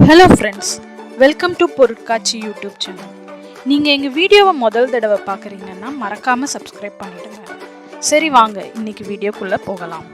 Hello friends, welcome to பொருட்காட்சி YouTube channel. நீங்கள் எங்கள் வீடியோவை முதல் தடவை பார்க்குறீங்கன்னா மறக்காமல் சப்ஸ்கிரைப் பண்ணிடுங்க. சரி வாங்க இன்னைக்கு வீடியோக்குள்ளே போகலாம்.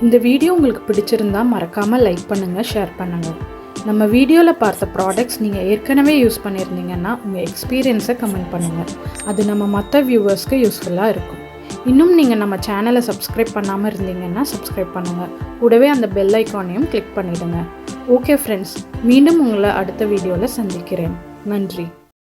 இந்த வீடியோ உங்களுக்கு பிடிச்சிருந்தா மறக்காமல் லைக் பண்ணுங்கள், ஷேர் பண்ணுங்கள். நம்ம வீடியோவில் பார்த்த ப்ராடக்ட்ஸ் நீங்கள் ஏற்கனவே யூஸ் பண்ணியிருந்தீங்கன்னா உங்கள் எக்ஸ்பீரியன்ஸை கமெண்ட் பண்ணுங்கள். அது நம்ம மற்ற வியூவர்ஸ்க்கு யூஸ்ஃபுல்லாக இருக்கும். இன்னும் நீங்கள் நம்ம சேனலை சப்ஸ்கிரைப் பண்ணாமல் இருந்தீங்கன்னா சப்ஸ்கிரைப் பண்ணுங்கள். கூடவே அந்த பெல் ஐக்கானையும் கிளிக் பண்ணிவிடுங்க. ஓகே ஃப்ரெண்ட்ஸ், மீண்டும் உங்களை அடுத்த வீடியோவில் சந்திக்கிறேன். நன்றி.